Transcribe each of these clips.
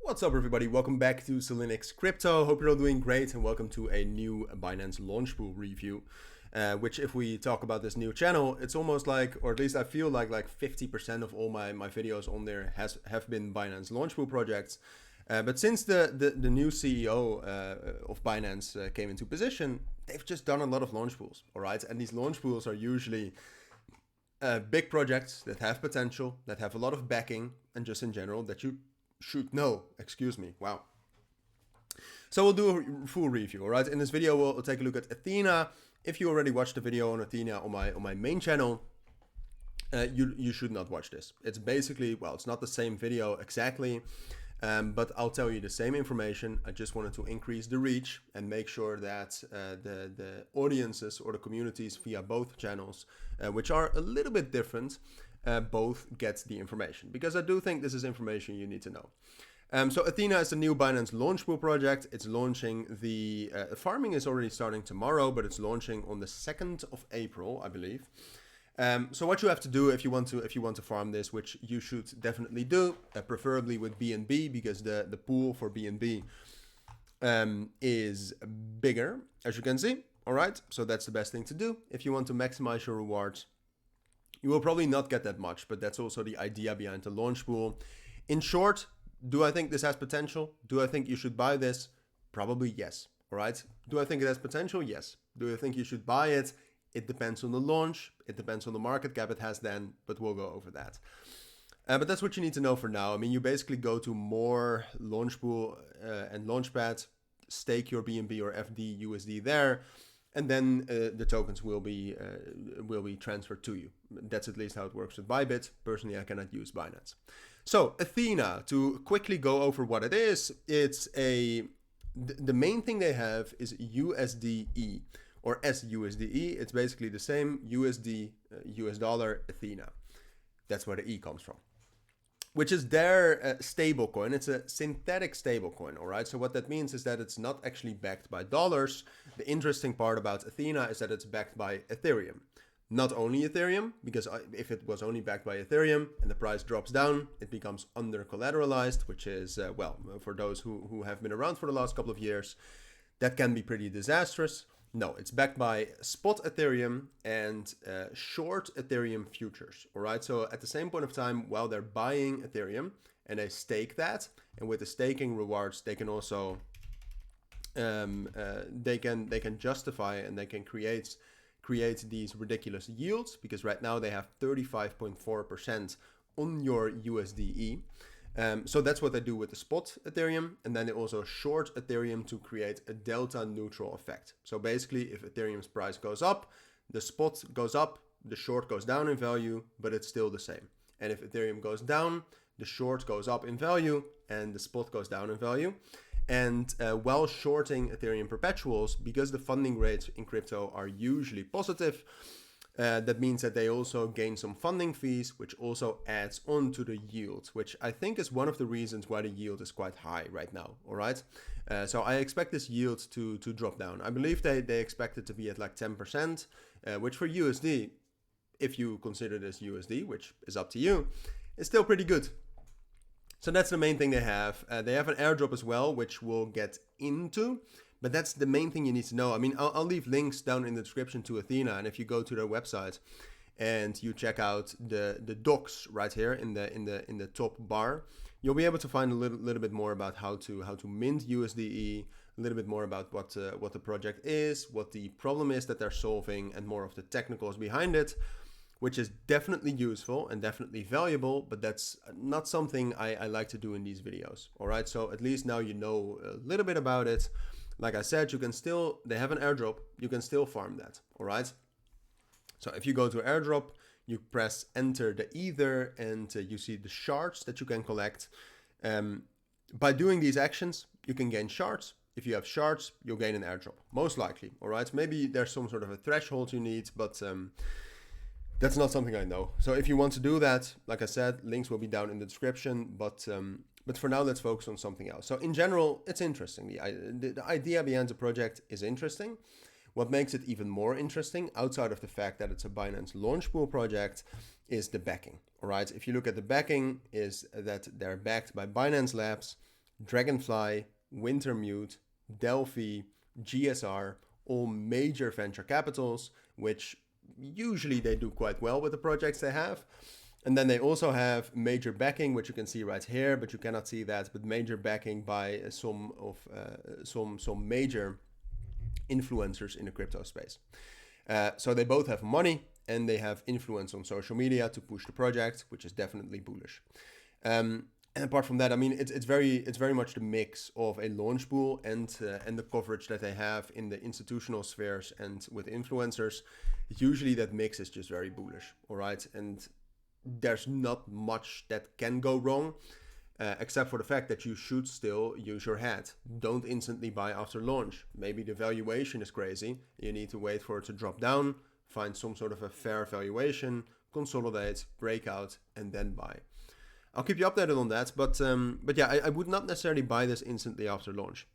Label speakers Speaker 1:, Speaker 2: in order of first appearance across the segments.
Speaker 1: What's up, everybody? Welcome back to Cilinix Crypto. Hope you're all doing great, and welcome to a new Binance Launchpool review. Which, if we talk about this new channel, it's almost like, or at least I feel like 50% of all my videos on there have been Binance Launchpool projects. But since the new CEO of Binance came into position, they've just done a lot of launch pools, all right? And these launch pools are usually big projects that have potential, that have a lot of backing, and just in general that you should know. Excuse me. Wow. So we'll do a full review, all right? In this video, we'll take a look at Ethena. If you already watched the video on Ethena on my main channel, you should not watch this. It's basically, well, it's not the same video exactly, but I'll tell you the same information. I just wanted to increase the reach and make sure that the audiences or the communities via both channels, which are a little bit different, both get the information, because I do think this is information you need to know. So Ethena is the new Binance Launchpool project. It's launching the farming is already starting tomorrow, but it's launching on the 2nd of April, I believe. So what you have to do if you want to farm this, which you should definitely do, preferably with BNB, because the pool for BNB is bigger, as you can see. All right, so that's the best thing to do if you want to maximize your rewards. You will probably not get that much, but that's also the idea behind the launch pool. In short, do I think this has potential? Do I think you should buy this? Probably yes. All right. Do I think it has potential? Yes. Do I think you should buy it? It depends on the launch. It depends on the market cap it has then, but we'll go over that. But that's what you need to know for now. I mean, you basically go to more Launchpool and Launchpad, stake your BNB or FD USD there, and then the tokens will be transferred to you. That's at least how it works with Bybit. Personally, I cannot use Binance. So Ethena, to quickly go over what it is, the main thing they have is USDE or SUSDE. It's basically the same USD, US dollar, Ethena. That's where the E comes from, which is their stable coin. It's a synthetic stable coin, all right? So what that means is that it's not actually backed by dollars. The interesting part about Ethena is that it's backed by Ethereum. Not only Ethereum, because if it was only backed by Ethereum and the price drops down, it becomes under collateralized, which is, well, for those who have been around for the last couple of years, that can be pretty disastrous. No, it's backed by spot Ethereum and short Ethereum futures, all right? So at the same point of time, while they're buying Ethereum and they stake that, and with the staking rewards, they can also, they can justify and they can create these ridiculous yields, because right now they have 35.4% on your USDE. So that's what they do with the spot Ethereum, and then they also short Ethereum to create a delta neutral effect. So basically, if Ethereum's price goes up, the spot goes up, the short goes down in value, but it's still the same. And if Ethereum goes down, the short goes up in value and the spot goes down in value. And while shorting Ethereum perpetuals, because the funding rates in crypto are usually positive, that means that they also gain some funding fees, which also adds on to the yield, which I think is one of the reasons why the yield is quite high right now. All right. So I expect this yield to drop down. I believe they expect it to be at like 10%, which for USD, if you consider this USD, which is up to you, is still pretty good. So that's the main thing they have. They have an airdrop as well, which we'll get into. But that's the main thing you need to know. I mean, I'll leave links down in the description to Ethena, and if you go to their website and you check out the docs right here in the top bar, you'll be able to find a little bit more about how to mint USDE, a little bit more about what the project is, what the problem is that they're solving, and more of the technicals behind it, which is definitely useful and definitely valuable, but that's not something I like to do in these videos. All right, so at least now you know a little bit about it. Like I said, they have an airdrop, you can still farm that, all right? So if you go to airdrop, you press enter the ether, and you see the shards that you can collect. By doing these actions, you can gain shards. If you have shards, you'll gain an airdrop, most likely, all right? Maybe there's some sort of a threshold you need, but that's not something I know. So if you want to do that, like I said, links will be down in the description, but for now, let's focus on something else. So in general, it's interesting. The idea behind the project is interesting. What makes it even more interesting, outside of the fact that it's a Binance Launchpool project, is the backing. All right. If you look at the backing, is that they're backed by Binance Labs, Dragonfly, Wintermute, Delphi, GSR, all major venture capitals, which usually they do quite well with the projects they have. And then they also have major backing, which you can see right here, but you cannot see that, but major backing by some major influencers in the crypto space. So they both have money and they have influence on social media to push the project, which is definitely bullish. And apart from that, I mean, it's very much the mix of a launchpool and the coverage that they have in the institutional spheres and with influencers. Usually that mix is just very bullish, all right? And there's not much that can go wrong, except for the fact that you should still use your head. Don't instantly buy after launch. Maybe the valuation is crazy. You need to wait for it to drop down, find some sort of a fair valuation, consolidate, break out, and then buy. I'll keep you updated on that, but yeah, I would not necessarily buy this instantly after launch.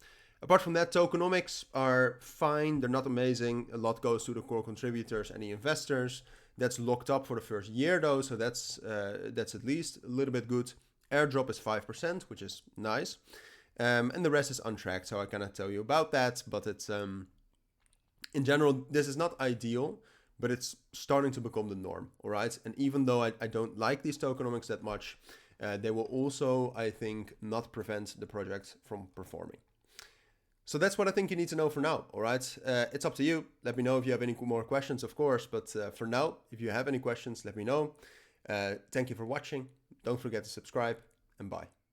Speaker 1: Apart from that, tokenomics are fine. They're not amazing. A lot goes to the core contributors and the investors. That's locked up for the first year though, so that's at least a little bit good. Airdrop is 5%, which is nice. And the rest is untracked, so I cannot tell you about that. But it's in general, this is not ideal, but it's starting to become the norm, all right? And even though I don't like these tokenomics that much, they will also, I think, not prevent the project from performing. So that's what I think you need to know for now, all right? It's up to you. Let me know if you have any more questions, of course. But for now, if you have any questions, let me know. Thank you for watching. Don't forget to subscribe, and bye.